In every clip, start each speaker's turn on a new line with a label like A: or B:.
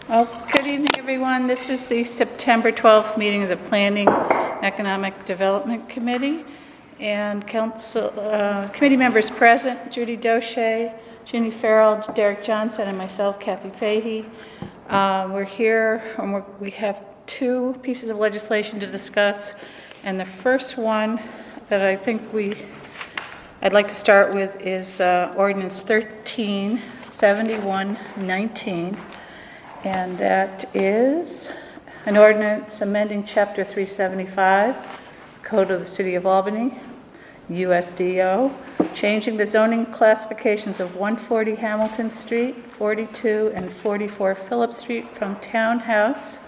A: Well, good evening, everyone. This is the September 12th meeting of the Planning Economic Development Committee. And committee members present, Judy Doche, Ginny Farrell, Derek Johnson, and myself, Kathy Fahey. We're here, and we have two pieces of legislation to discuss. And the first one that I think I'd like to start with is Ordinance 137119. And that is an ordinance amending Chapter 375, Code of the City of Albany, USDO, changing the zoning classifications of 140 Hamilton Street, 42 and 44 Phillip Street from Townhouse,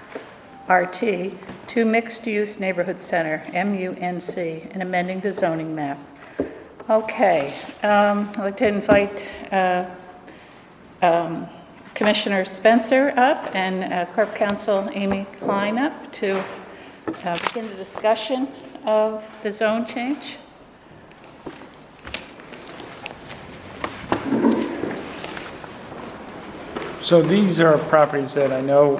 A: RT, to Mixed-Use Neighborhood Center, MUNC, and amending the zoning map. Okay, I'd like to invite Commissioner Spencer up and Corp Counsel Amy Klein up to begin the discussion of the zone change.
B: So these are properties that I know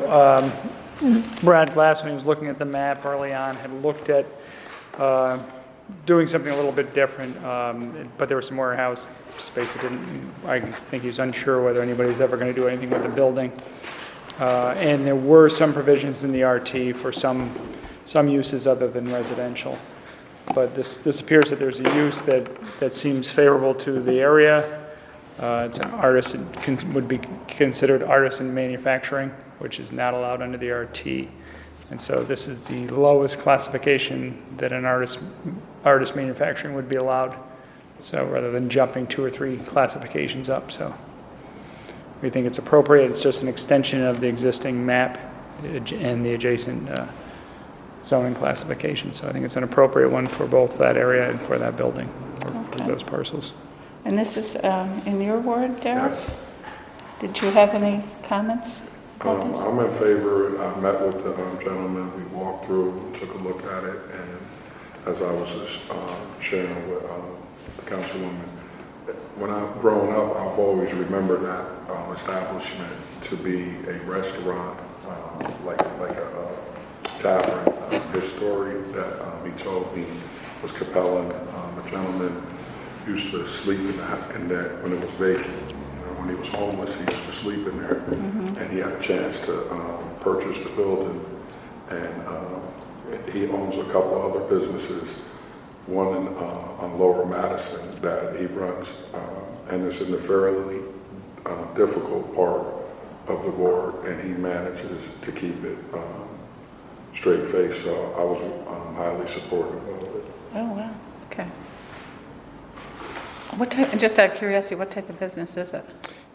B: Brad Glass, when he was looking at the map early on, had looked at doing something a little bit different, but there was some warehouse space that I think he was unsure whether anybody's ever going to do anything with the building. And there were some provisions in the RT for some uses other than residential. But this appears that there's a use that seems favorable to the area. It's an artisan, would be considered artisan manufacturing, which is not allowed under the RT. And so this is the lowest classification that an artist manufacturing would be allowed. So rather than jumping 2 or 3 classifications up, so we think it's appropriate. It's just an extension of the existing map and the adjacent zoning classification. So I think it's an appropriate one for both that area and for that building, or for those parcels.
A: And this is in your ward, Derek?
C: Yes.
A: Did you have any comments about this?
C: I'm in favor. I met with the gentleman. We walked through, took a look at it, and as I was just sharing with the councilwoman, when I've grown up, I've always remembered that establishment to be a restaurant, like a tavern. His story that he told me was compelling. The gentleman used to sleep in that when it was vacant. When he was homeless, he used to sleep in there, and he had a chance to purchase the building. And he owns a couple other businesses, one on Lower Madison that he runs, and it's in the fairly difficult part of the ward, and he manages to keep it straight faced. So I was highly supportive of it.
A: Oh, wow. Okay. What type, just out of curiosity, what type of business is it?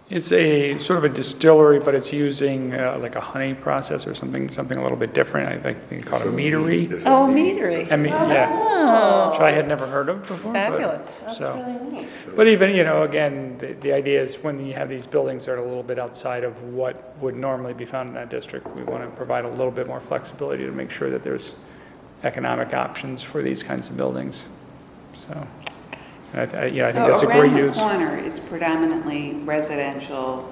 B: It's a sort of a distillery, but it's using like a honey process or something a little bit different. I think they call it a meadery.
A: Oh, meadery.
B: I mean, yeah.
A: Oh.
B: Which I had never heard of before.
A: It's fabulous.
B: But,
A: That's really neat.
B: But even, again, the idea is when you have these buildings that are a little bit outside of what would normally be found in that district, we want to provide a little bit more flexibility to make sure that there's economic options for these kinds of buildings. So, I think that's a great use.
D: So around the corner, it's predominantly residential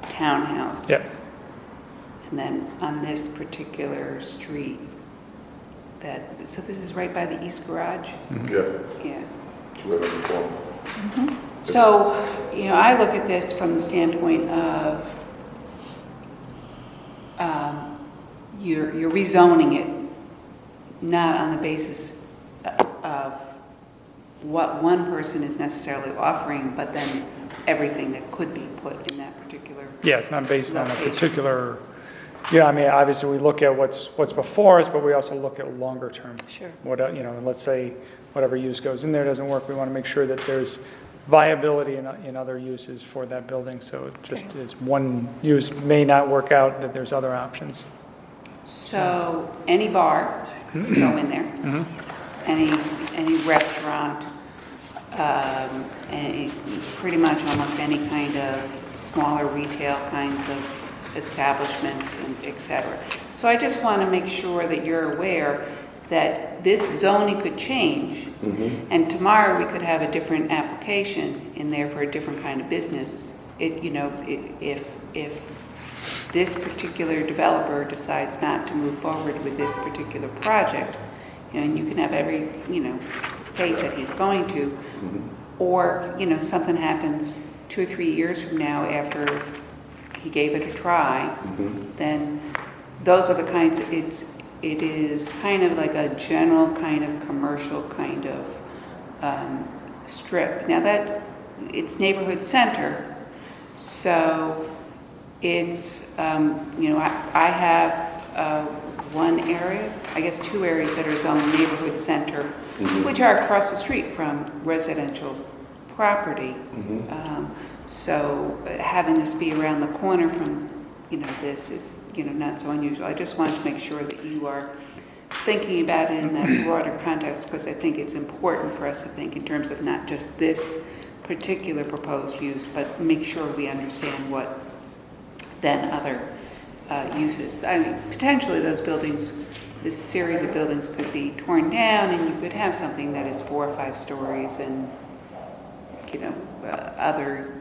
D: townhouse.
B: Yep.
D: And then on this particular street, so this is right by the East Garage?
C: Yeah,
D: Yeah.
C: it's right in the corner.
D: So, I look at this from the standpoint of you're rezoning it, not on the basis of what one person is necessarily offering, but then everything that could be put in that particular.
B: Yeah, it's not based on a
D: location.
B: particular, obviously we look at what's before us, but we also look at longer term.
A: Sure.
B: And let's say whatever use goes in there doesn't work, we want to make sure that there's viability in other uses for that building. So it just is one use may not work out, that there's other options.
D: So any bar could go in there, any restaurant, pretty much almost any kind of smaller retail kinds of establishments, and et cetera. So I just want to make sure that you're aware that this zoning could change, and tomorrow we could have a different application in there for a different kind of business. If this particular developer decides not to move forward with this particular project, and you can have every, faith that he's going to, or, something happens 2 or 3 years from now after he gave it a try, then those are the kinds, it is kind of like a general kind of commercial kind of strip. Now that, it's neighborhood center, so it's, I have one area, I guess 2 areas that are zoned neighborhood center, which are across the street from residential property. So having this be around the corner from, this is, not so unusual. I just wanted to make sure that you are thinking about it in that broader context, because I think it's important for us to think in terms of not just this particular proposed use, but make sure we understand what then other uses. I mean, potentially those buildings, this series of buildings could be torn down, and you could have something that is 4 or 5 stories and, other,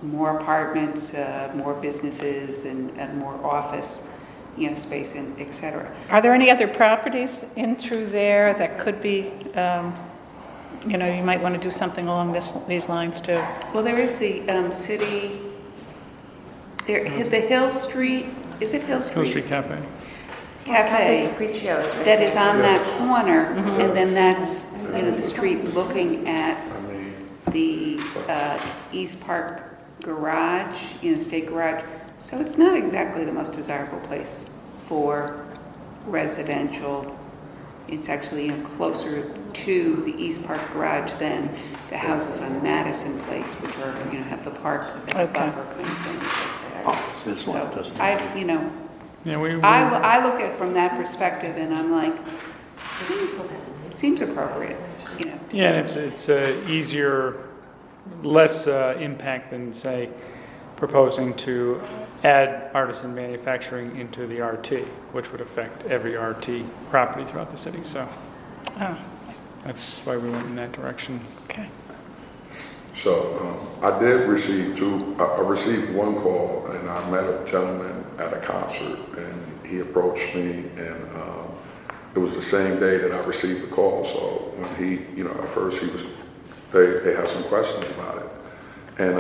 D: more apartments, more businesses, and more office, space, and et cetera.
A: Are there any other properties in through there that could be, you might want to do something along these lines too?
D: Well, there is the city, the Hill Street, is it Hill
B: Hill
D: Street?
B: Street Cafe.
D: Cafe
E: Capriccio is right
D: that
E: there.
D: is on that corner, and then that's, the street looking at the East Park Garage, State Garage. So it's not exactly the most desirable place for residential. It's actually closer to the East Park Garage than the houses on Madison Place, which are, have the park as a
A: Okay.
D: buffer kind of thing.
F: This one
D: So
F: doesn't.
D: I look at it from that perspective, and I'm like, seems appropriate,
B: Yeah, and it's easier, less impact than, say, proposing to add artisan manufacturing into the RT, which would affect every RT property throughout the city. So
A: Oh,
B: that's why we went in that direction.
A: okay.
C: So I did receive I received one call, and I met a gentleman at a concert, and he approached me, and it was the same day that I received the call. So when he, at first they had some questions about it. And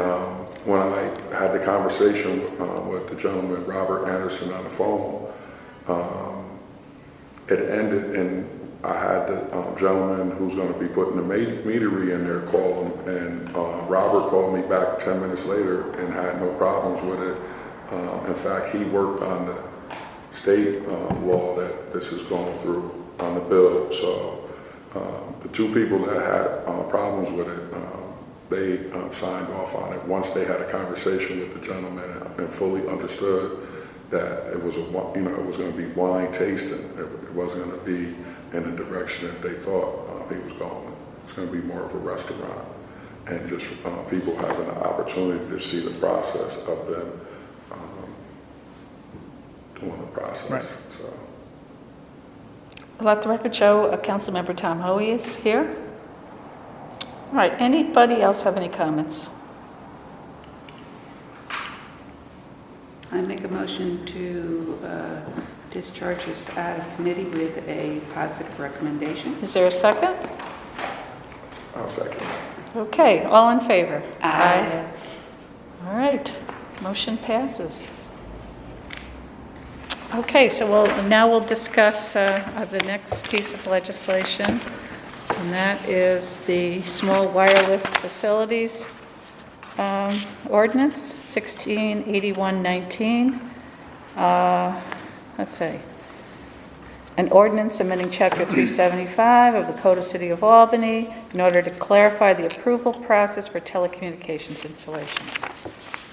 C: when I had the conversation with the gentleman, Robert Anderson, on the phone, it ended, and I had the gentleman who's going to be putting the metery in there call him, and Robert called me back 10 minutes later and had no problems with it. In fact, he worked on the state law that this is going through on the bill. So the 2 people that had problems with it, they signed off on it once they had a conversation with the gentleman and fully understood that it was it was going to be wine tasting. It wasn't going to be in the direction that they thought he was going. It's going to be more of a restaurant, and just people having an opportunity to see the process of them doing the process.
B: Right.
C: So.
A: Let the record show Councilmember Tom Hoey is here. All right, anybody else have any comments?
D: I make a motion to discharge this out of committee with a positive recommendation.
A: Is there a second?
C: I'll second that.
A: Okay, all in favor?
D: Aye.
A: All right, motion passes. Okay, so we'll discuss the next piece of legislation, and that is the small wireless facilities ordinance, 168119. Let's see. An ordinance amending Chapter 375 of the Code of City of Albany in order to clarify the approval process for telecommunications installations.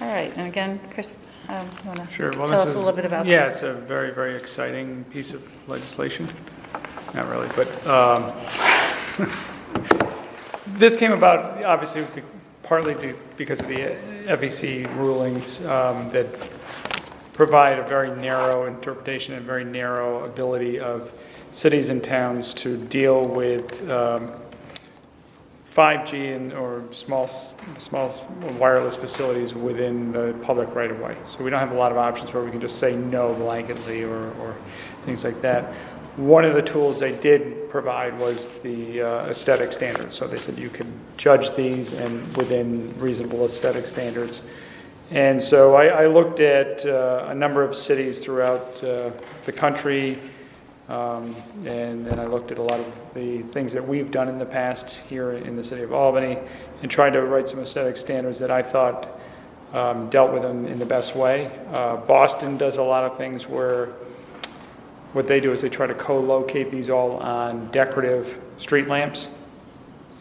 A: All right, and again, Chris, you want to
B: Sure. Well,
A: tell
B: this
A: us a little bit about
B: Yeah,
A: this?
B: it's a very, very exciting piece of legislation. Not really, but this came about obviously partly because of the FEC rulings that provide a very narrow interpretation and very narrow ability of cities and towns to deal with 5G or small wireless facilities within the public right-of-way. So we don't have a lot of options where we can just say no blanketly or things like that. One of the tools they did provide was the aesthetic standards. So they said you could judge these and within reasonable aesthetic standards. And so I looked at a number of cities throughout the country, and then I looked at a lot of the things that we've done in the past here in the city of Albany and tried to write some aesthetic standards that I thought dealt with them in the best way. Boston does a lot of things where what they do is they try to co-locate these all on decorative street lamps,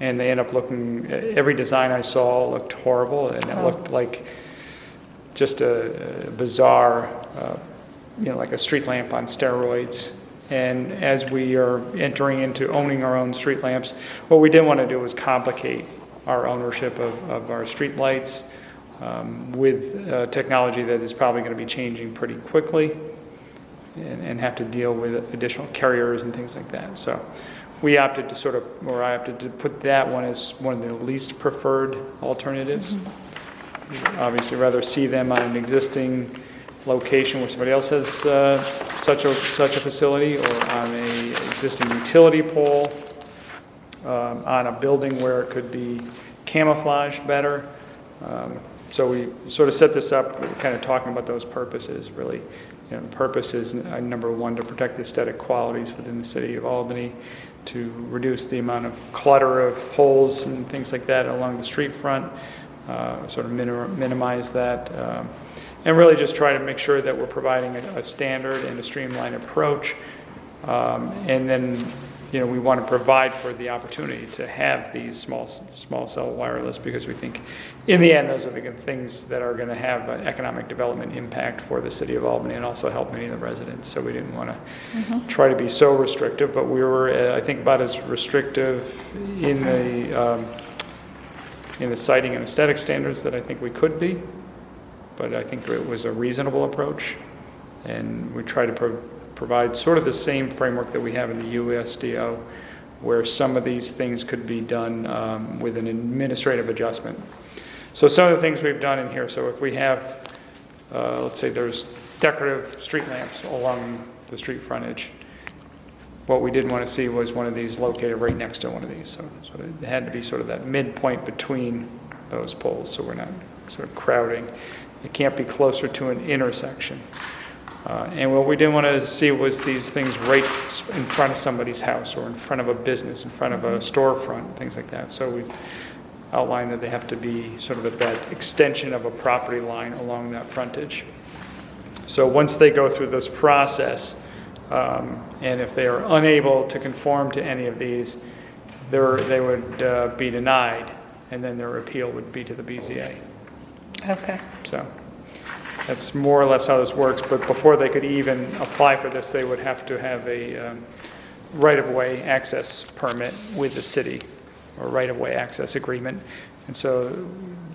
B: and they end up looking, every design I saw looked horrible, and it looked like just a bizarre, like a street lamp on steroids. And as we are entering into owning our own street lamps, what we didn't want to do was complicate our ownership of our street lights with technology that is probably going to be changing pretty quickly and have to deal with additional carriers and things like that. So we opted to I opted to put that one as one of the least preferred alternatives. We'd obviously rather see them on an existing location where somebody else has such a facility, or on a existing utility pole, on a building where it could be camouflaged better. So we sort of set this up, kind of talking about those purposes, really. The purpose is, number one, to protect the aesthetic qualities within the city of Albany, to reduce the amount of clutter of poles and things like that along the street front, sort of minimize that, and really just try to make sure that we're providing a standard and a streamlined approach. And then, we want to provide for the opportunity to have these small cell wireless, because we think in the end those are the things that are going to have an economic development impact for the city of Albany and also help many of the residents. So we didn't want to try to be so restrictive, but we were, I think, about as restrictive in the sighting and aesthetic standards that I think we could be. But I think it was a reasonable approach, and we try to provide sort of the same framework that we have in the USDO, where some of these things could be done with an administrative adjustment. So some of the things we've done in here, so if we have, let's say there's decorative street lamps along the street frontage, what we didn't want to see was one of these located right next to one of these. So it had to be sort of that midpoint between those poles, so we're not sort of crowding. It can't be closer to an intersection. And what we didn't want to see was these things right in front of somebody's house, or in front of a business, in front of a storefront, things like that. So we've outlined that they have to be sort of at that extension of a property line along that frontage. So once they go through this process, and if they are unable to conform to any of these, they would be denied, and then their appeal would be to the BZA.
A: Okay.
B: So that's more or less how this works, but before they could even apply for this, they would have to have a right-of-way access permit with the city, or right-of-way access agreement. And so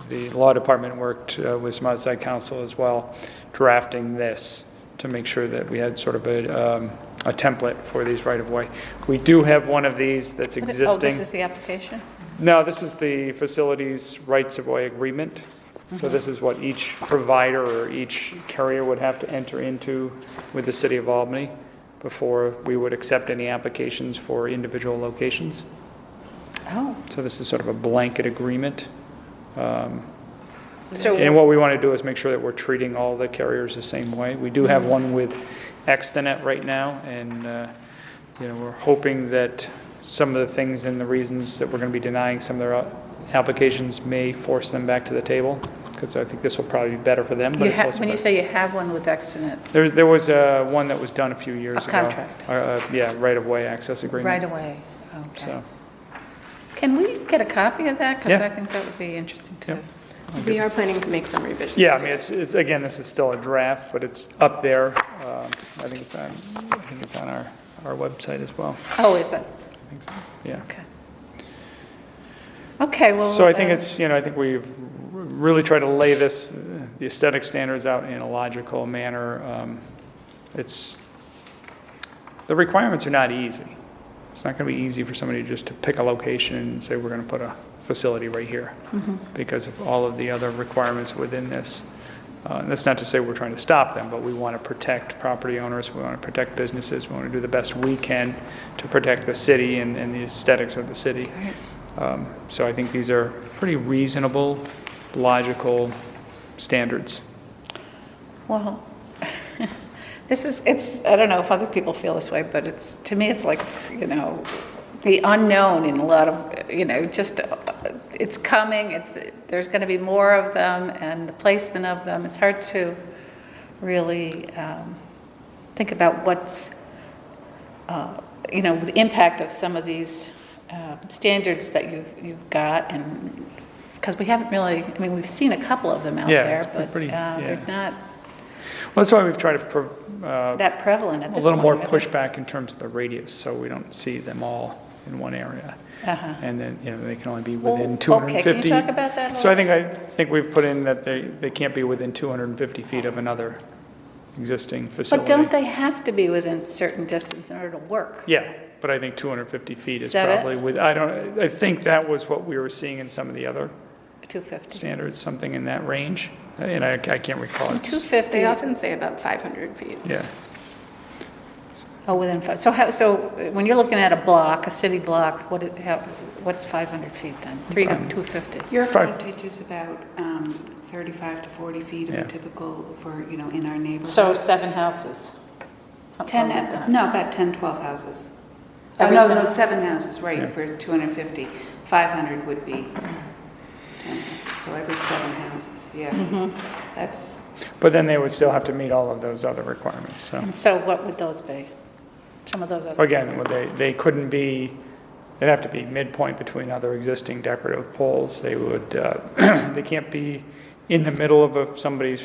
B: the law department worked with some outside counsel as well, drafting this to make sure that we had sort of a template for these right-of-way. We do have one of these that's existing.
A: Oh, this is the application?
B: No, this is the facilities rights-of-way agreement. So this is what each provider or each carrier would have to enter into with the city of Albany before we would accept any applications for individual locations.
A: Oh.
B: So this is sort of a blanket agreement.
A: So,
B: And what we want to do is make sure that we're treating all the carriers the same way. We do have one with Extenet right now, and we're hoping that some of the things and the reasons that we're going to be denying some of their applications may force them back to the table, because I think this will probably be better for them. But it's also
A: when you
B: better.
A: say you have one with Extenet,
B: There was one that was done a few years ago.
A: contract.
B: Right-of-way access agreement.
A: right away. Okay.
B: So,
A: Can we get a copy of that? Because
B: Yeah.
A: I think that would be interesting too.
B: Yep.
E: We are planning to make some revisions.
B: yeah, I
E: to
B: mean,
E: it.
B: it's again, this is still a draft, but it's up there. I think it's on our website as well.
A: Oh, is it?
B: I think so. Yeah.
A: Okay. Okay, well.
B: So I think I think we've really tried to lay the aesthetic standards out in a logical manner. The requirements are not easy. It's not going to be easy for somebody just to pick a location and say, we're going to put a facility right here because of all of the other requirements within this. That's not to say we're trying to stop them, but we want to protect property owners, we want to protect businesses, we want to do the best we can to protect the city and the aesthetics of the city. So I think these are pretty reasonable, logical standards.
A: Well, I don't know if other people feel this way, but to me, it's like, the unknown in a lot of, just, it's coming, there's going to be more of them, and the placement of them, it's hard to really think about what's, the impact of some of these standards that you've got, and because we haven't really, we've seen a couple of them out there,
B: it's
A: but
B: pretty,
A: they're not
B: Well, that's why we've tried to
A: that prevalent at
B: a
A: this
B: little
A: point.
B: more pushback in terms of the radius, so we don't see them all in one area. And then, they can only be within
A: Well,
B: 250.
A: okay, can you talk about that a
B: So
A: little?
B: I think we've put in that they can't be within 250 feet of another existing facility.
A: But don't they have to be within certain distance in order to work?
B: Yeah, but I think 250 feet is
A: that it?
B: probably I think that was what we were seeing in some of the other
A: 250.
B: standards, something in that range. And I can't recall. It's-
A: 250.
E: They often say about 500 feet.
B: Yeah.
A: Oh, within five. So when you're looking at a block, a city block, what's 500 feet then? 250.
D: Your
B: Five.
D: frontage is about 35 to 40 feet of
B: Yeah.
D: a typical for, in our neighborhood.
A: So 7 houses. Something like that.
D: No, about 10, 12 houses. Oh,
A: Every
D: no,
A: time?
D: 7 houses, right,
B: Yeah.
D: for 250. 500 would be 10, so every 7 houses, yeah. That's,
B: But then they would still have to meet all of those other requirements, so.
A: And so what would those be? Some of those other.
B: Again, they couldn't be, they'd have to be midpoint between other existing decorative poles. They would, they can't be in the middle of somebody's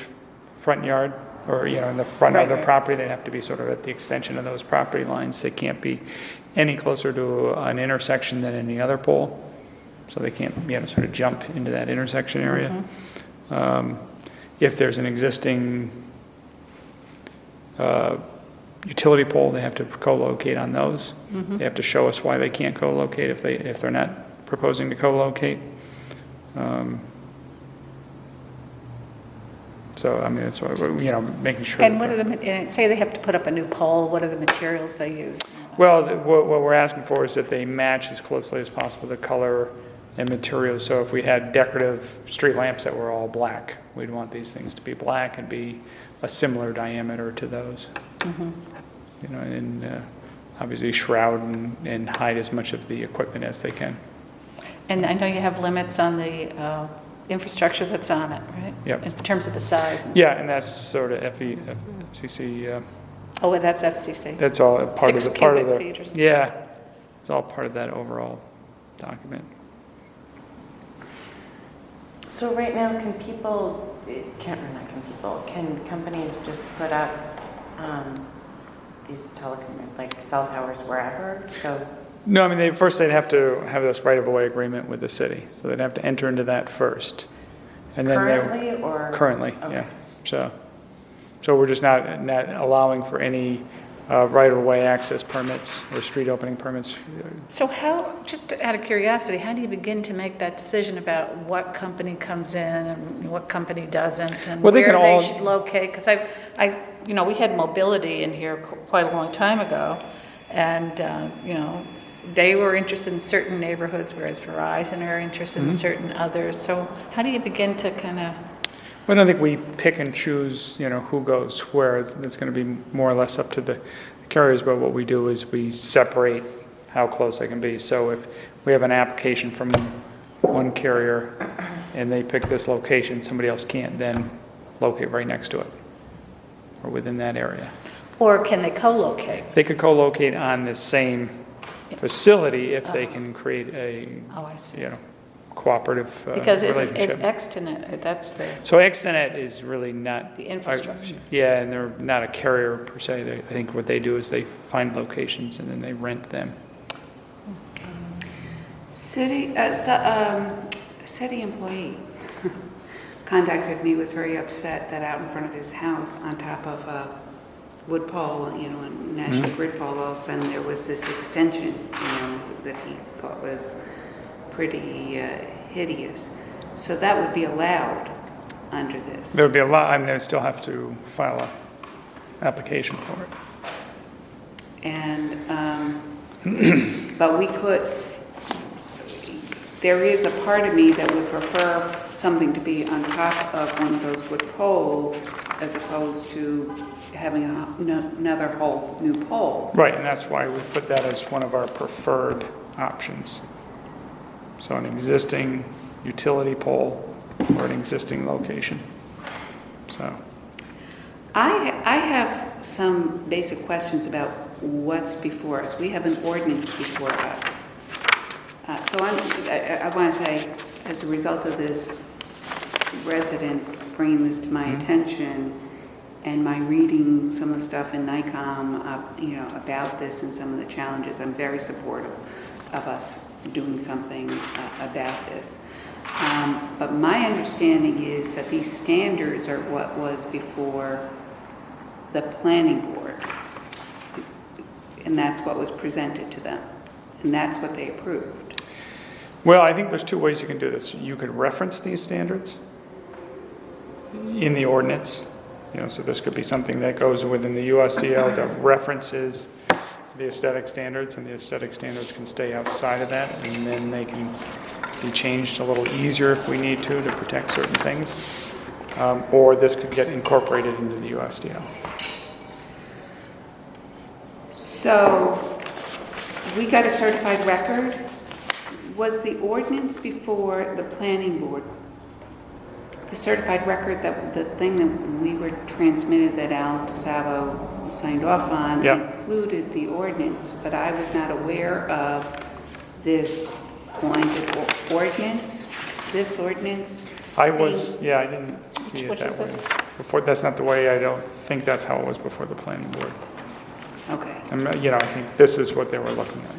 B: front yard or, in the front of their
A: Right.
B: property. They'd have to be sort of at the extension of those property lines. They can't be any closer to an intersection than any other pole. So they can't, sort of jump into that intersection area. If there's an existing utility pole, they have to co-locate on those. They have to show us why they can't co-locate if they're not proposing to co-locate. So, that's why, making sure.
A: And
B: that-
A: and say they have to put up a new pole, what are the materials they use?
B: Well, what we're asking for is that they match as closely as possible the color and materials. So if we had decorative street lamps that were all black, we'd want these things to be black and be a similar diameter to those. And obviously shroud and hide as much of the equipment as they can.
A: And I know you have limits on the infrastructure that's on it, right?
B: Yep.
A: In terms of the size.
B: Yeah, and that's sort of FCC,
A: Oh, that's FCC.
B: that's all part of
A: 6
B: the, part of
A: cubic
B: the,
A: feet or something.
B: yeah, it's all part of that overall document.
F: So right now, can companies just put up these cell towers wherever? So
B: No, they'd have to have this right-of-way agreement with the city, so they'd have to enter into that first. And then
F: currently or?
B: Currently,
F: Okay.
B: yeah. So we're just not allowing for any right-of-way access permits or street opening permits.
A: So just out of curiosity, how do you begin to make that decision about what company comes in and what company doesn't and
B: Well, they
A: where
B: can
A: they
B: all-
A: should locate? Because we had mobility in here quite a long time ago, and, they were interested in certain neighborhoods, whereas Verizon are interested in certain others. So how do you begin to kind of,
B: I don't think we pick and choose, who goes where. It's going to be more or less up to the carriers, but what we do is we separate how close they can be. So if we have an application from one carrier and they pick this location, somebody else can't then locate right next to it or within that area.
A: or can they co-locate?
B: They could co-locate on the same facility if they can create a,
A: Oh, I see.
B: cooperative
A: Because it's
B: relationship.
A: Extenet, that's
B: So Extenet is really not.
A: the infrastructure.
B: Yeah, and they're not a carrier per se. I think what they do is they find locations and then they rent them.
D: city employee contacted me, was very upset that out in front of his house on top of a wood pole, a national grid pole, all of a sudden there was this extension, that he thought was pretty hideous. So that would be allowed under this.
B: There would be a lot, I mean, they still have to file a application for it.
D: And, but we could, there is a part of me that would prefer something to be on top of one of those wood poles as opposed to having another whole new pole.
B: Right, and that's why we put that as one of our preferred options. So an existing utility pole or an existing location. So,
D: I have some basic questions about what's before us. We have an ordinance before us. So I want to say, as a result of this resident bringing this to my attention and my reading some of the stuff in NICOM, about this and some of the challenges, I'm very supportive of us doing something about this. But my understanding is that these standards are what was before the planning board. And that's what was presented to them. And that's what they approved.
B: well, I think there's two ways you can do this. You could reference these standards in the ordinance. So this could be something that goes within the USDO that references the aesthetic standards, and the aesthetic standards can stay outside of that, and then they can be changed a little easier if we need to protect certain things. Or this could get incorporated into the USDO.
D: So we got a certified record. Was the ordinance before the planning board? The certified record, that the thing that we were transmitted that Al DeSavo signed off on,
B: Yeah.
D: included the ordinance, but I was not aware of this blanket ordinance, this ordinance.
B: I didn't see it
A: Which
B: that
A: is
B: way.
A: this?
B: Before, that's not the way, I don't think that's how it was before the planning board.
D: Okay,
B: And, I think this is what they were looking at.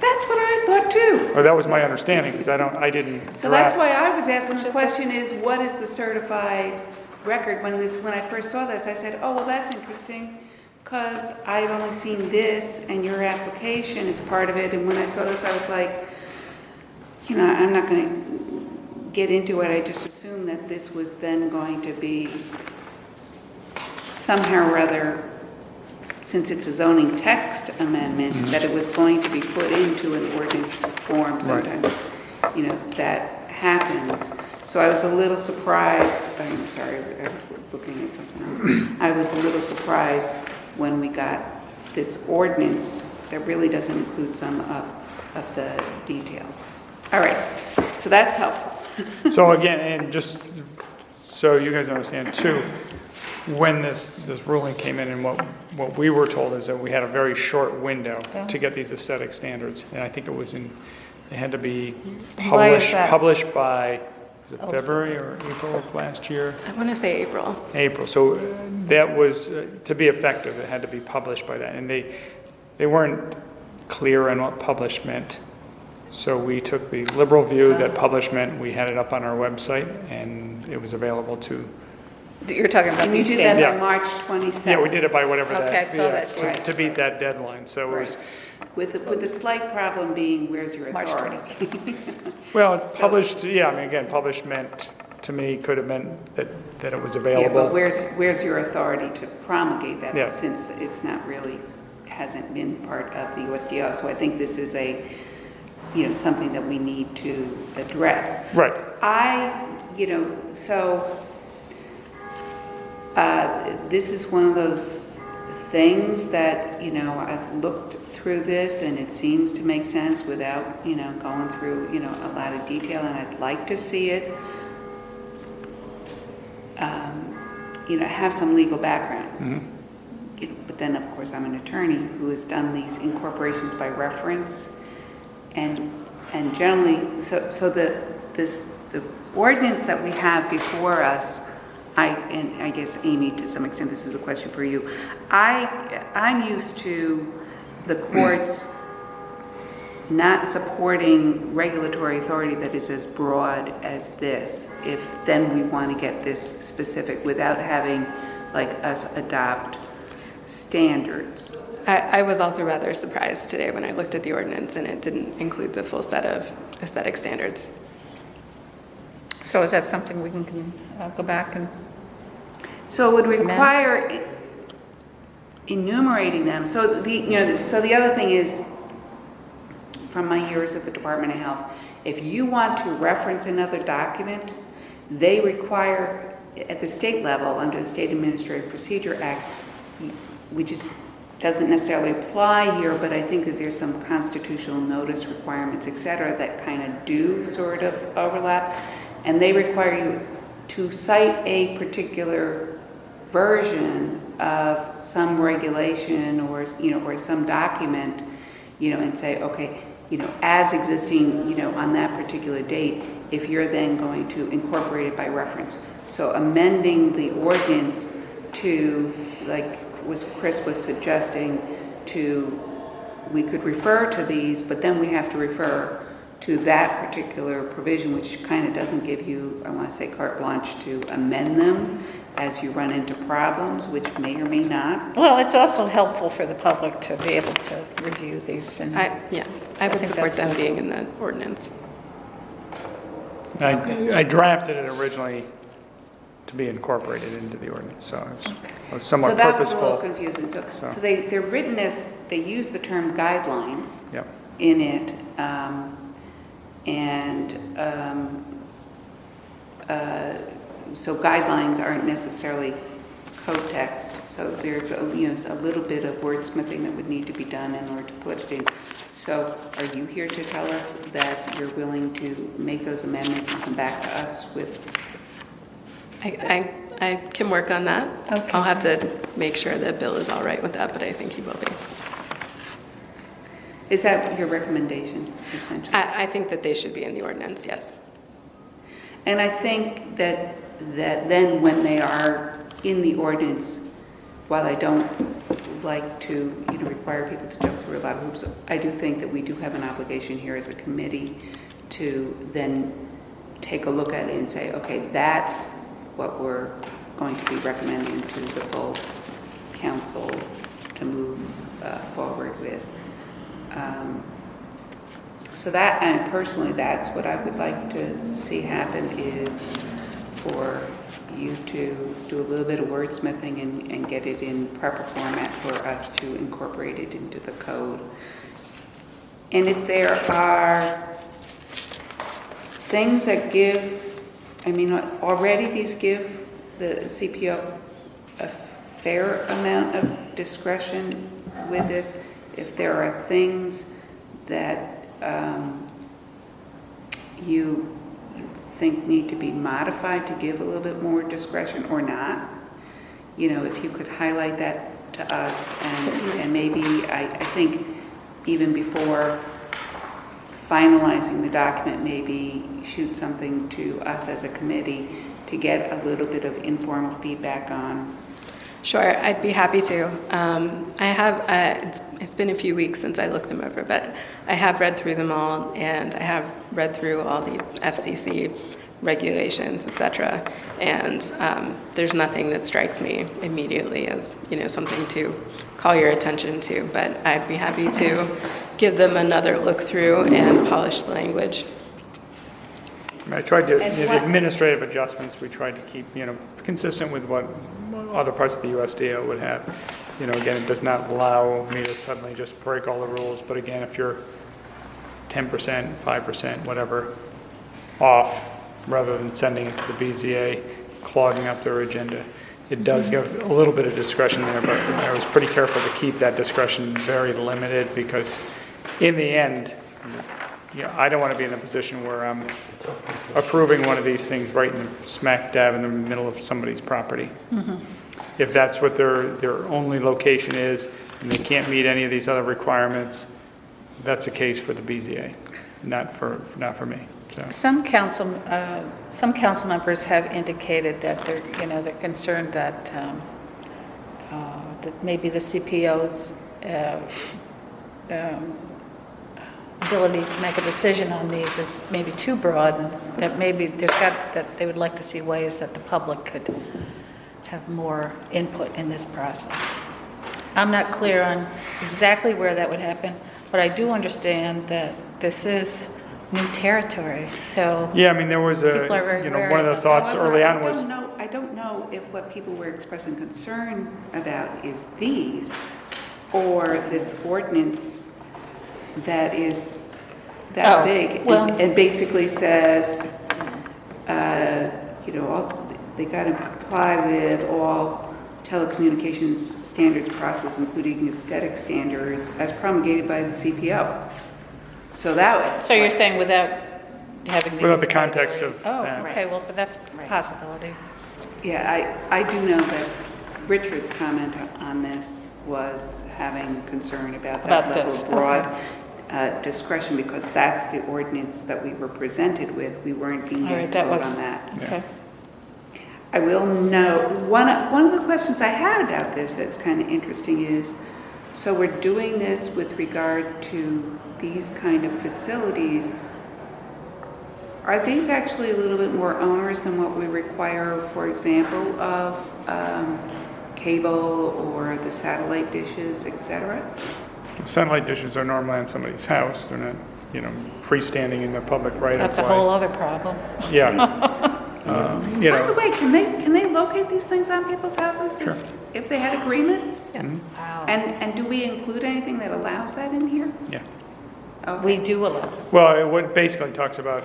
D: that's what I thought too.
B: Or that was my understanding, because I didn't
D: So that's
B: draft.
D: why I was asking the question is, what is the certified record? When I first saw this, I said, oh, well, that's interesting, because I've only seen this, and your application is part of it, and when I saw this, I was like, I'm not going to get into it, I just assumed that this was then going to be somehow or other, since it's a zoning text amendment, that it was going to be put into an ordinance form sometimes. That happens. So I was a little surprised, I'm sorry, I was looking at something else. I was a little surprised when we got this ordinance that really doesn't include some of the details. All right, so that's helpful.
B: So again, and just so you guys understand too, when this ruling came in, and what we were told is that we had a very short window to get these aesthetic standards. And I think it had to be
A: Why is that?
B: published by, was it February or April of last year?
E: I want to say April.
B: April. So that was, to be effective, it had to be published by that. And they weren't clear on what published meant. So we took the liberal view that published meant we had it up on our website, and it was available to.
A: You're talking about
D: And you
A: these
D: did that
A: standards?
D: by March 27th.
B: Yeah, we did it by whatever
A: Okay,
B: that,
A: so that-
B: to
D: right.
B: beat that deadline. So it was,
D: With the slight problem being, where's your
A: March
D: authority?
A: 27th.
B: well, published, again, published meant, to me, could have meant that it was
D: Yeah,
B: available.
D: but where's your authority to promulgate that?
B: Yeah.
D: Since it's not really, hasn't been part of the USDO. So I think this is something that we need to address.
B: Right.
D: This is one of those things that, I've looked through this and it seems to make sense without, going through, a lot of detail, and I'd like to see it, have some legal background. But then, of course, I'm an attorney who has done these incorporations by reference, and generally, so the ordinance that we have before us, and I guess, Amy, to some extent, this is a question for you. I'm used to the courts not supporting regulatory authority that is as broad as this, if then we want to get this specific without having, like, us adopt standards.
E: I was also rather surprised today when I looked at the ordinance and it didn't include the full set of aesthetic standards.
A: So is that something we can go back and,
D: So it would require enumerating them. So the other thing is, from my years at the Department of Health, if you want to reference another document, they require, at the state level, under the State Administrative Procedure Act, which doesn't necessarily apply here, but I think that there's some constitutional notice requirements, et cetera, that kind of do sort of overlap. And they require you to cite a particular version of some regulation or some document, and say, okay, as existing, on that particular date, if you're then going to incorporate it by reference. So amending the ordinance to, like Chris was suggesting, we could refer to these, but then we have to refer to that particular provision, which kind of doesn't give you, I want to say, carte blanche to amend them as you run into problems, which may or may not.
A: well, it's also helpful for the public to be able to review these and.
E: I would
A: think
E: support
A: that's
E: them being in the ordinance.
B: I drafted it originally to be incorporated into the ordinance, so it was somewhat
D: So that was a little
B: purposeful.
D: confusing. So
B: So-
D: they're written as, they use the term guidelines
B: Yep.
D: in it, so guidelines aren't necessarily code text. So there's a little bit of wordsmithing that would need to be done in order to put it in. So are you here to tell us that you're willing to make those amendments and come back to us with?
E: I can work on that.
A: Okay.
E: I'll have to make sure that Bill is all right with that, but I think he will be.
D: Is that your recommendation, essentially?
E: I think that they should be in the ordinance, yes.
D: And I think that then when they are in the ordinance, while I don't like to require people to jump through a lot of hoops, I do think that we do have an obligation here as a committee to then take a look at it and say, okay, that's what we're going to be recommending to the full council to move forward with. So that, and personally, that's what I would like to see happen, is for you to do a little bit of wordsmithing and get it in proper format for us to incorporate it into the code. And if there are things that already these give the CPO a fair amount of discretion with this. If there are things that you think need to be modified to give a little bit more discretion or not, if you could highlight that to us, and maybe I think even before finalizing the document, maybe shoot something to us as a committee to get a little bit of informal feedback on.
E: Sure, I'd be happy to. I have, it's been a few weeks since I looked them over, but I have read through them all, and I have read through all the FCC regulations, et cetera, and there's nothing that strikes me immediately as, something to call your attention to, but I'd be happy to give them another look through and polish the language.
B: I tried to,
D: And
B: the
D: what-
B: administrative adjustments, we tried to keep, consistent with what other parts of the USDO would have. Again, it does not allow me to suddenly just break all the rules, but again, if you're 10%, 5%, whatever, off, rather than sending it to the BZA, clogging up their agenda, it does give a little bit of discretion there, but I was pretty careful to keep that discretion very limited, because in the end, I don't want to be in a position where I'm approving one of these things right in smack dab in the middle of somebody's property. If that's what their only location is, and they can't meet any of these other requirements, that's a case for the BZA, not for me. So.
A: Some council members have indicated that they're concerned that that maybe the CPO's ability to make a decision on these is maybe too broad, and that maybe that they would like to see ways that the public could have more input in this process. I'm not clear on exactly where that would happen, but I do understand that this is new territory, so.
B: Yeah, I mean, there was
A: People are very
B: one of the
A: wary
B: thoughts
D: However,
B: early on was,
D: I don't know if what people were expressing concern about is these, or this ordinance that is that
A: Oh,
D: big,
A: well-
D: and basically says, they gotta comply with all telecommunications standards process, including aesthetic standards, as promulgated by the CPO. So that was.
A: So you're saying without having these.
B: Without the context of
A: Oh,
B: that.
A: okay, well, but that's a possibility.
D: Yeah, I do know that Richard's comment on this was having concern about that
A: About
D: level
A: this,
D: of broad discretion, because that's the ordinance that we were presented with. We weren't being
A: All right,
D: asked to
A: that
D: vote
A: was,
D: on that.
A: okay.
D: I will note, one of the questions I had about this that's kind of interesting is, so we're doing this with regard to these kind of facilities. Are these actually a little bit more onerous than what we require, for example, of cable or the satellite dishes, et cetera?
B: satellite dishes are normally on somebody's house. They're not, freestanding in the public right of way.
A: That's a whole other problem.
B: Yeah.
D: By the way, can they locate these things on people's houses?
B: Sure.
D: If they had agreement?
A: Wow.
D: And do we include anything that allows that in here?
B: Yeah.
A: We do allow.
B: Well, what basically talks about,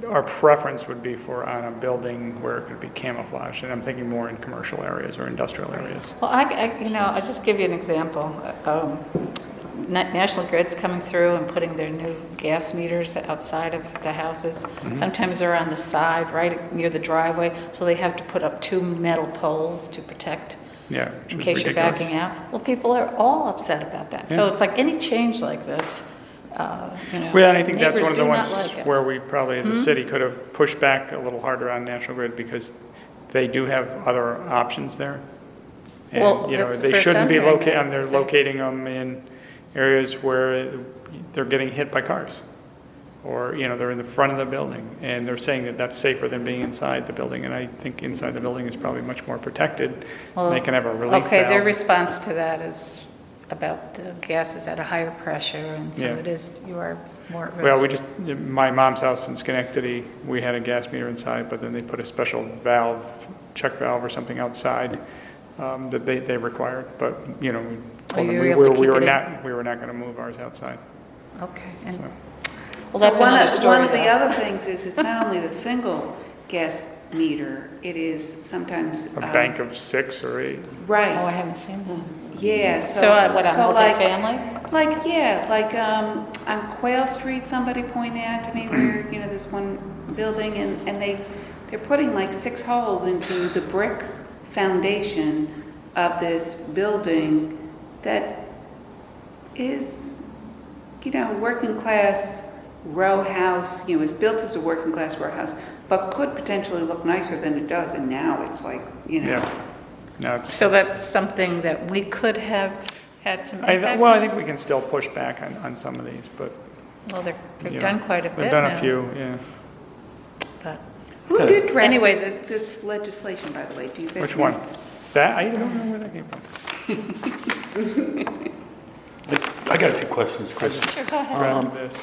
B: our preference would be for on a building where it could be camouflaged, and I'm thinking more in commercial areas or industrial areas.
A: Well, I'll just give you an example. National Grid's coming through and putting their new gas meters outside of the houses. Sometimes they're on the side, right near the driveway, so they have to put up 2 metal poles to protect
B: Yeah. which
A: in
B: is
A: case you're
B: ridiculous.
A: backing out. Well, people are all upset about that. So
B: Yeah.
A: it's like any change like this,
B: Well, and I think that's
A: neighbors
B: one of the
A: do not
B: ones
A: like it.
B: where we probably, as a city, could have pushed back a little harder on National Grid, because they do have other options there. And,
A: Well, that's the
B: they
A: first
B: shouldn't
A: I'm
B: be
A: hearing
B: locating,
A: that,
B: they're
A: so-
B: locating them in areas where they're getting hit by cars. Or, they're in the front of the building, and they're saying that that's safer than being inside the building, and I think inside the building is probably much more protected.
A: Well,
B: They can have a relief
A: Okay, their
B: valve.
A: response to that is about the gas is at a higher pressure, and so
B: Yeah.
A: you are more at risk.
B: Well, my mom's house in Schenectady, we had a gas meter inside, but then they put a special valve, check valve or something outside that they required. But, we told them
A: you were able to keep it in?
B: we were not going to move ours outside.
A: Okay, and,
B: So,
A: well, that's
D: So
A: another story,
D: one of the
A: though.
D: other things is, it's not only the single gas meter, it is sometimes.
B: a bank of 6 or 8.
A: Oh, I
D: Right,
A: haven't seen that.
D: yeah,
A: So what, on multifamily?
D: Like on Quail Street, somebody pointed out to me where, this one building, and they're putting like 6 holes into the brick foundation of this building that is, working class row house, is built as a working class row house, but could potentially look nicer than it does, and now it's like,
B: Yeah. No, it's,
A: So that's something that we could have had some impact
B: well, I
A: on?
B: think we can still push back on some of these, but.
A: Well, they've
B: you
A: done
B: know,
A: quite a bit
B: They've done
A: now,
B: a few, yeah.
A: but-
D: Who did draft
A: Anyways,
D: this,
A: it's-
D: this legislation, by the way? Do you guys
B: Which
D: know?
B: one? That, I don't know where that came from.
G: I got a few questions, Chris.
A: Sure, go ahead.
B: Grabbed this,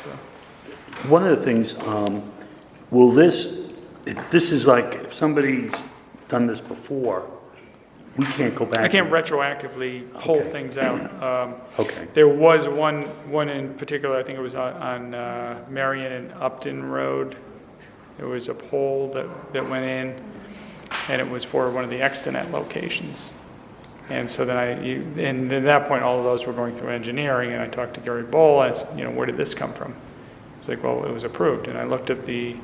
G: One of the things, will this is like, if somebody's done this before, we can't go back.
B: I can't retroactively pull
G: Okay.
B: things out.
G: Okay,
B: There was one in particular, I think it was on Marion and Upton Road. There was a pole that went in, and it was for one of the Extenet locations. And so then and at that point, all of those were going through engineering, and I talked to Gary Bowl, and I said, where did this come from? It's like, well, it was approved, and I looked at the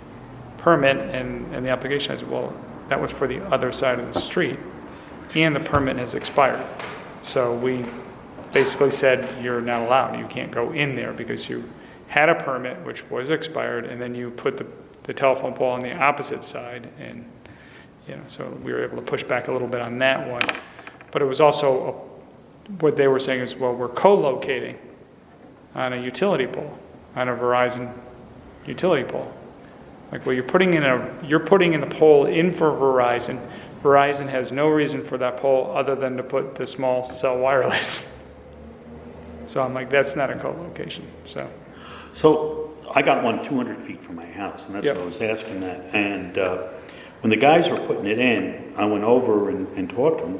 B: permit and the application, I said, well, that was for the other side of the street, and the permit has expired. So we basically said, you're not allowed, you can't go in there because you had a permit which was expired, and then you put the telephone pole on the opposite side, and, so we were able to push back a little bit on that one. But it was also, what they were saying is, well, we're co-locating on a utility pole, on a Verizon utility pole. Like, well, you're putting in the pole in for Verizon Verizon has no reason for that pole other than to put the small cell wireless. So I'm like, that's not a co-location, so.
G: So I got one 200 feet from my house, and that's
B: Yep.
G: what I was asking that. And when the guys were putting it in, I went over and talked to them,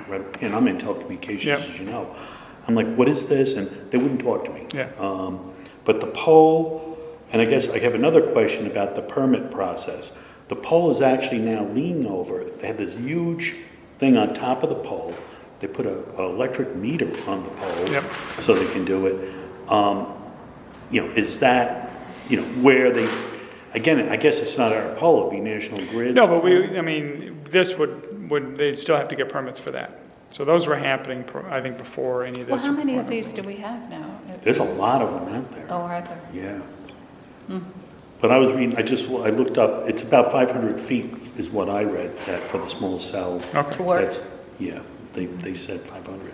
G: right, and I'm in telecommunications,
B: Yep.
G: as you know. I'm like, what is this? And they wouldn't talk to me.
B: Yeah.
G: But the pole, and I guess I have another question about the permit process. The pole is actually now leaning over. They have this huge thing on top of the pole. They put an electric meter on the pole
B: Yep.
G: so they can do it. Is that, where they, again, I guess it's not our pole, it'd be National Grid.
B: No, but this would, they'd still have to get permits for that. So those were happening, I think, before any of this.
A: Well, how many of
B: before-
A: these do we have now?
G: There's a lot of them out there.
A: Oh, are there?
G: Yeah. But I was reading, I looked up, it's about 500 feet is what I read that for the small cell.
B: Okay.
A: To work?
G: Yeah, they said 500.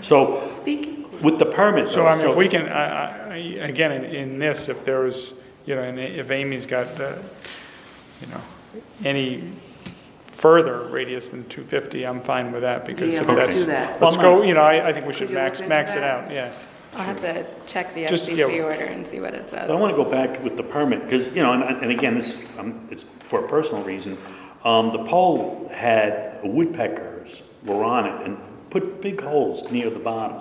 G: So
D: Speaking,
G: with the permit
B: So
G: though,
B: I mean, if we can, again, in this, if there was, and if Amy's got, any further radius than 250, I'm fine with that, because
D: Yeah,
B: if
D: let's
B: that's.
D: do that.
B: Let's go, I think we should
D: Could you look
B: max
D: into
B: it
D: that?
B: out, yeah.
E: I'll have to check the
B: Just,
E: FCC
B: yeah.
E: order and see what it says.
G: But I want to go back with the permit, because, and again, it's for a personal reason. The pole had woodpeckers were on it and put big holes near the bottom.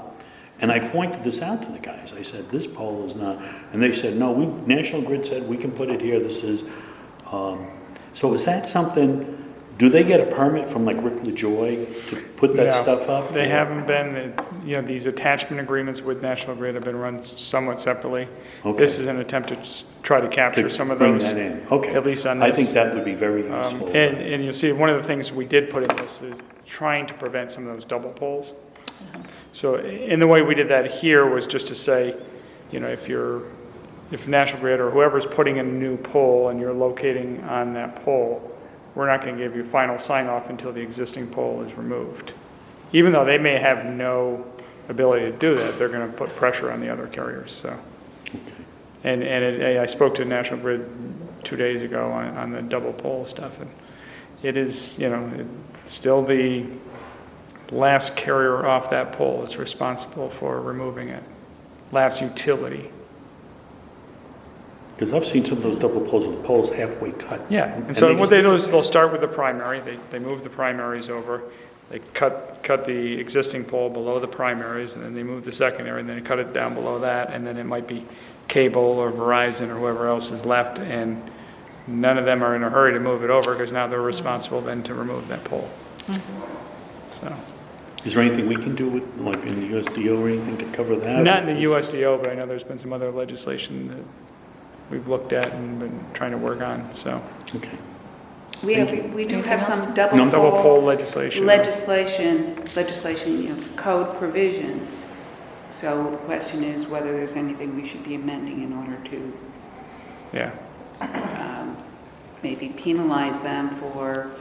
G: And I pointed this out to the guys. I said, this pole is not, and they said, no, National Grid said we can put it here. This is, so is that something, do they get a permit from like Rick LaJoy to put that
B: No,
G: stuff up?
B: They haven't been, these attachment agreements with National Grid have been run somewhat separately.
G: Okay.
B: This is an attempt to try to capture
G: To
B: some of
G: bring
B: those.
G: that in, okay.
B: At least on
G: I
B: this.
G: think that would be very useful.
B: And you'll see, one of the things we did put in this is trying to prevent some of those double poles. So, and the way we did that here was just to say, if National Grid or whoever's putting in a new pole and you're locating on that pole, we're not going to give you final sign-off until the existing pole is removed. Even though they may have no ability to do that, they're going to put pressure on the other carriers, so. And I spoke to National Grid 2 days ago on the double pole stuff, and it is, it's still the last carrier off that pole is responsible for removing it. Last utility.
G: Because I've seen some of those double poles with the poles halfway cut.
B: Yeah, and so what
G: just-
B: they do is they'll start with the primary, they move the primaries over, they cut the existing pole below the primaries, and then they move the secondary, and then they cut it down below that, and then it might be Cable or Verizon or whoever else is left, and none of them are in a hurry to move it over, because now they're responsible then to remove that pole. So,
G: Is there anything we can do with, like in the USDO or anything to cover that?
B: not in the USDO, but I know there's been some other legislation that we've looked at and been trying to work on, so.
G: Okay.
D: we do have some double
B: Double pole
D: pole
B: legislation.
D: legislation, code provisions. So the question is whether there's anything we should be amending in order to
B: Yeah.
D: maybe penalize them for,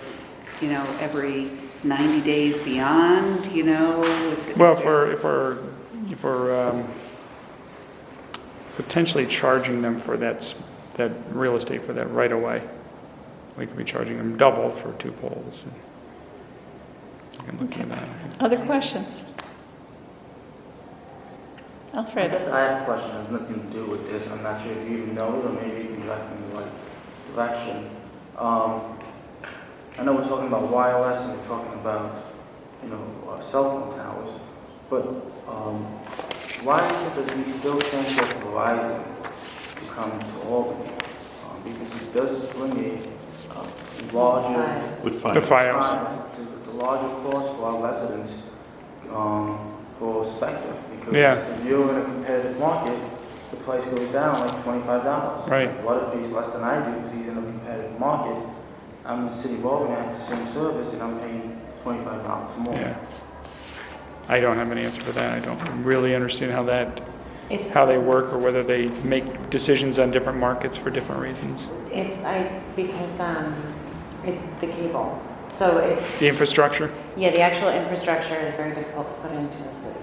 D: every 90 days beyond,
B: Well, if we're potentially charging them for that real estate, for that right of way, we could be charging them double for 2 poles. I can look into that.
A: Other questions?
H: I
A: Alfred?
H: guess I have a question that has nothing to do with this. I'm not sure if you even know it, or maybe you can direct me in the right direction. I know we're talking about wireless and we're talking about, cell phone towers, but why is it that we still think that Verizon to come to Albany? Because it does bring a larger
G: With
B: The
G: fire.
B: FiOS.
H: the larger cost for our residents for Spectrum. Because
B: Yeah.
H: if you're in a competitive market, the price goes down like $25.
B: Right.
H: If Water pays less than I do because he's in a competitive market. I'm in the city of Albany, I have the same service and I'm paying $25 more.
B: Yeah. I don't have an answer for that. I don't really understand how
F: It's,
B: they work, or whether they make decisions on different markets for different reasons.
F: because the cable. So it's,
B: The infrastructure?
F: yeah, the actual infrastructure is very difficult to put into the city.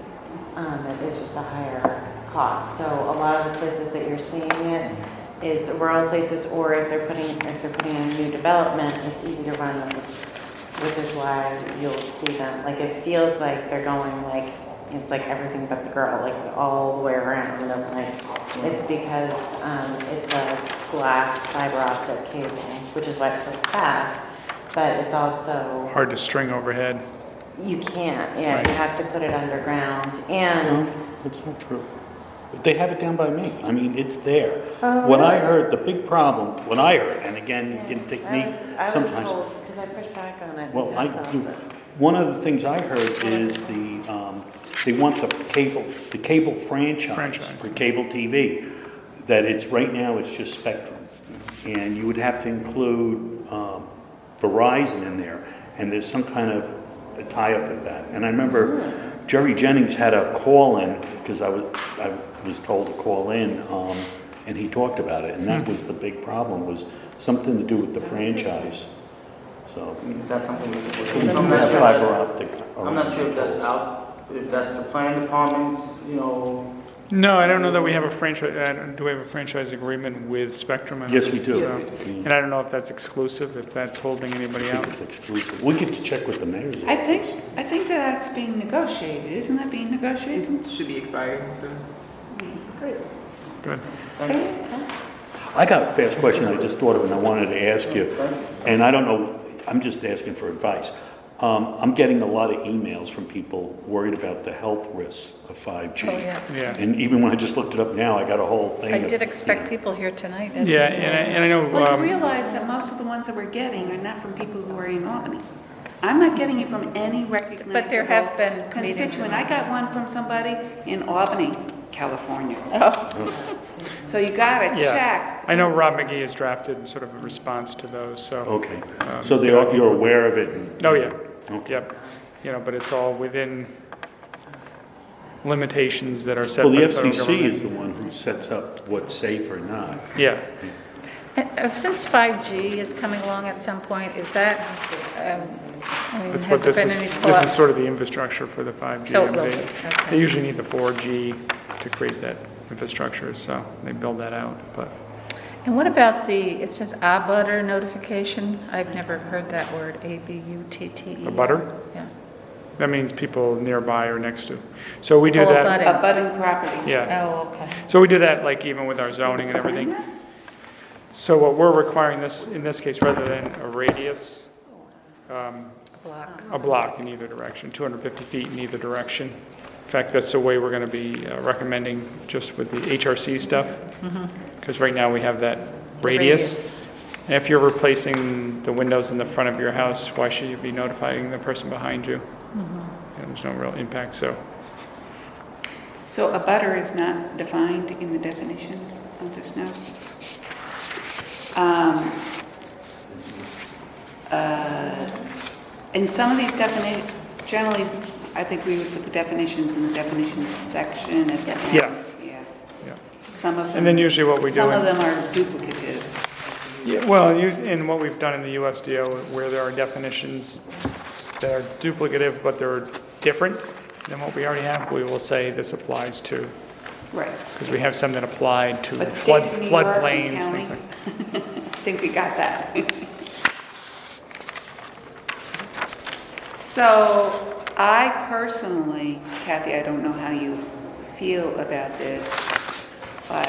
F: It is just a higher cost. So a lot of the places that you're seeing it is rural places, or if they're putting in a new development, it's easy to run which is why you'll see them, like, it feels like they're going like, it's like everything but the girl, like all the way around, and I'm like, it's because, it's a glass fiber optic cable, which is why it's so fast, but it's also,
B: Hard to string overhead.
F: you can't, yeah,
B: Right.
F: you have to put it underground, and,
G: No, that's not true. They have it down by me. I mean, it's there.
F: Oh,
G: What I
F: really?
G: heard, the big problem, what I heard, and again, you can take me
F: I was
G: sometimes.
F: told, because I pushed back on it.
G: Well,
F: in
G: I
F: God's
G: do.
F: office.
G: One of the things I heard is they want the cable franchise
B: Franchise.
G: for cable TV. That it's, right now, it's just Spectrum. And you would have to include Verizon in there, and there's some kind of a tie-up with that. And I remember Jerry Jennings had a call-in, because I was told to call in, and he talked about it, and that was the big problem, was something to do with the franchise. So,
H: Is that something we can?
G: we
H: I'm
G: have
H: not sure.
G: fiber optic.
H: I'm not sure if that's out, if that's the planning department's, you know,
B: No, I don't know that we have a franchise, do we have a franchise agreement with Spectrum? I don't
G: Yes, we do.
B: think so. And I don't know if that's exclusive, if that's holding anybody
G: I
B: out.
G: think it's exclusive. We could check with the mayor's
D: I
G: office.
D: think that that's being negotiated, isn't that being negotiated?
I: It should be expiring soon.
B: Good.
G: I got a fast question I just thought of and I wanted to ask you, and I don't know, I'm just asking for advice. I'm getting a lot of emails from people worried about the health risks of 5G.
A: Oh, yes.
B: Yeah.
G: And even when I just looked it up now, I got a whole thing.
A: I
G: of,
A: did
G: you
A: expect
G: know,
A: people here tonight. as
B: Yeah,
A: usual.
B: and I know,
D: Well, you realize that most of the ones that we're getting are not from people who are in Albany. I'm not getting it from any recognizable
A: But there have been meetings
D: constituent.
A: in-
D: I got one from somebody in Albany, California.
A: Oh,
D: So you gotta
B: yeah.
D: check.
B: I know Rob McGee has drafted sort of a response to those, so.
G: Okay, so you're aware of it? and-
B: Oh, yeah.
G: Okay.
B: Yep. You know, but it's all within limitations that are set
G: Well,
B: by
G: the
B: the federal
G: FCC
B: government.
G: is the one who sets up what's safe or not.
B: Yeah.
A: Since 5G is coming along at some point, is that, I mean,
B: That's
A: has
B: what
A: there
B: this
A: been
B: is,
A: any
B: this
A: thought?
B: is sort of the infrastructure for the 5G.
A: So
B: I
A: it
B: mean,
A: will
B: they-
A: be, okay.
B: They usually need the 4G to create that infrastructure, so they build that out, but.
A: And what about it says abutter notification? I've never heard that word, A-B-U-T-T-E.
B: A butter?
A: Yeah.
B: That means people nearby or next to. So we do
A: Oh,
B: that.
A: abutting.
D: Abutting properties.
B: Yeah.
A: Oh, okay.
B: So we do that like even with our zoning and everything. So what we're requiring in this case, rather than a radius,
A: Block.
B: a block in either direction, 250 feet in either direction. In fact, that's the way we're going to be recommending just with the HRC stuff. Because right now we have that radius. And if you're replacing the windows in the front of your house, why should you be notifying the person behind you? And there's no real impact, so.
D: So a butter is not defined in the definitions of this note? In some of these definitions, generally, I think we would put the definitions in the definitions section at the end.
B: Yeah.
D: Yeah.
B: Yeah.
D: Some of them.
B: And then usually what we do
D: Some of
B: in-
D: them are duplicative.
B: Yeah, well, in what we've done in the USDO, where there are definitions that are duplicative, but they're different than what we already have, we will say this applies to,
D: Right.
B: because we have some that apply to
D: But state of New York and
B: floodplains,
D: county,
B: things like.
D: I think we got that. So I personally, Kathy, I don't know how you feel about this, but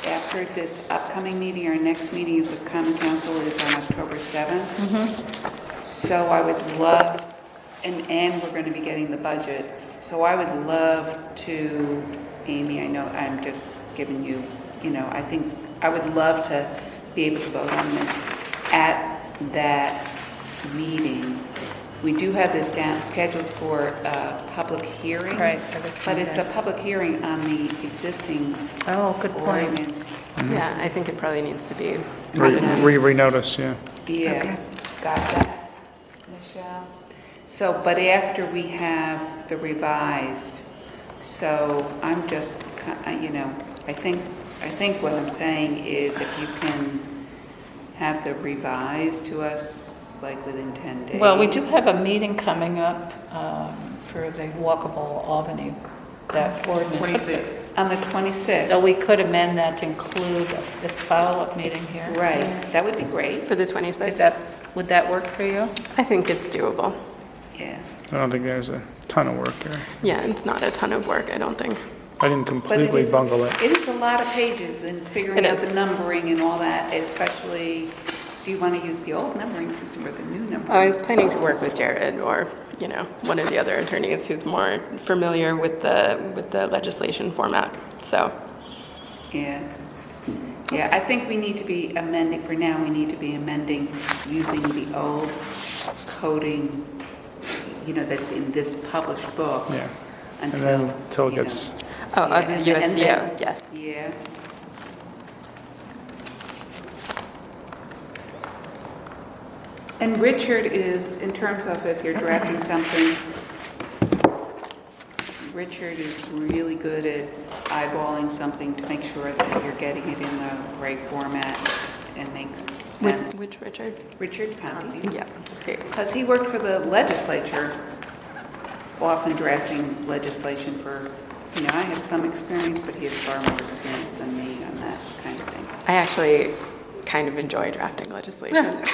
D: after this upcoming meeting, our next meeting of the Common Council is on October 7th. So I would love, and we're going to be getting the budget, so I would love to, Amy, I know I'm just giving you, I think I would love to be able to vote on this at that meeting. We do have this scheduled for a public hearing.
A: Right, for this
D: But
A: one,
D: it's a
A: yeah.
D: public hearing on the existing
A: Oh, good point.
D: ordinance.
E: Yeah, I think it probably needs to be.
B: Renoticed, yeah.
D: Yeah,
A: Okay.
D: got that, Michelle? So, but after we have the revised, so I'm just, I think what I'm saying is if you can have the revised to us, like within 10 days.
A: Well, we do have a meeting coming up for the Walkable Albany, that ordinance.
I: 26th.
D: On the 26th.
A: So we could amend that to include this follow-up meeting here.
D: Right, that would be great.
E: For the
A: Is
E: 26th?
A: that, Would that work for you?
E: I think it's doable.
D: Yeah.
B: I don't think there's a ton of work there.
E: Yeah, it's not a ton of work, I don't think.
B: I didn't
D: But
B: completely bungle it.
D: It is a lot of pages and figuring
E: It
D: out
E: is.
D: the numbering and all that, especially, do you want to use the old numbering system or the new numbering?
E: I was planning to work with Jared or, one of the other attorneys who's more familiar with the legislation format, so.
D: Yeah. Yeah, I think we need to be amending, for now, we need to be amending using the old coding, that's in this published book.
B: Yeah. And
D: Until,
B: then until it
D: you know,
B: gets,
E: Oh, of the
D: and then-
E: USDO, yes.
D: Yeah. And Richard is, in terms of if you're drafting something, Richard is really good at eyeballing something to make sure that you're getting it in the right format and makes sense.
E: Which Richard?
D: Richard Conti.
E: Yeah, great.
D: Because he worked for the legislature, often drafting legislation for, I have some experience, but he has far more experience than me on that kind of thing.
E: I actually kind of enjoy drafting legislation.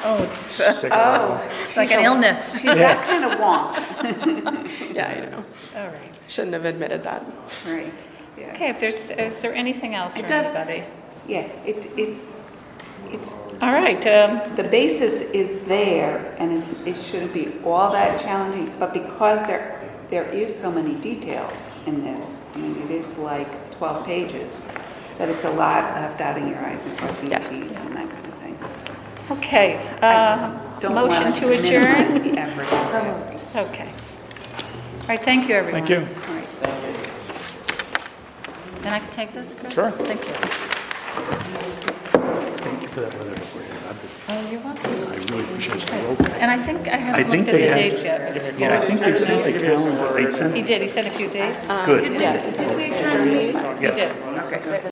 A: Oh,
B: sick of it.
A: it's like an illness.
D: She's that
B: Yes.
D: kind of wonk.
E: Yeah, I know.
A: All right.
E: Shouldn't have admitted that.
D: Right, yeah.
A: Okay, is there anything else for
D: It does-
A: anybody?
D: Yeah, it's,
A: All right,
D: the basis is there, and it shouldn't be all that challenging, but because there is so many details in this, it is like 12 pages, that it's a lot of dotting your i's and crossing your
E: Yes.
D: t's and that kind of thing.
A: okay.
D: Don't
A: Motion
D: want
A: to
D: minimize
A: adjourn?
D: the effort.
A: Okay. All right, thank you, everyone.
B: thank you.
D: All right.
A: And I can take this, Chris?
B: Sure.
A: Thank you.
G: Thank you for that letter.
A: Oh, you're welcome.
G: I really appreciate it.
A: And I think I haven't
G: think
A: looked at
G: they
A: the
G: have-
A: dates yet.
G: Yeah, I think they sent the calendar, they sent,
A: He did, he sent a few dates.
G: good.
E: Yeah.
D: Did we adjourn the meeting?
A: He did.
D: Okay.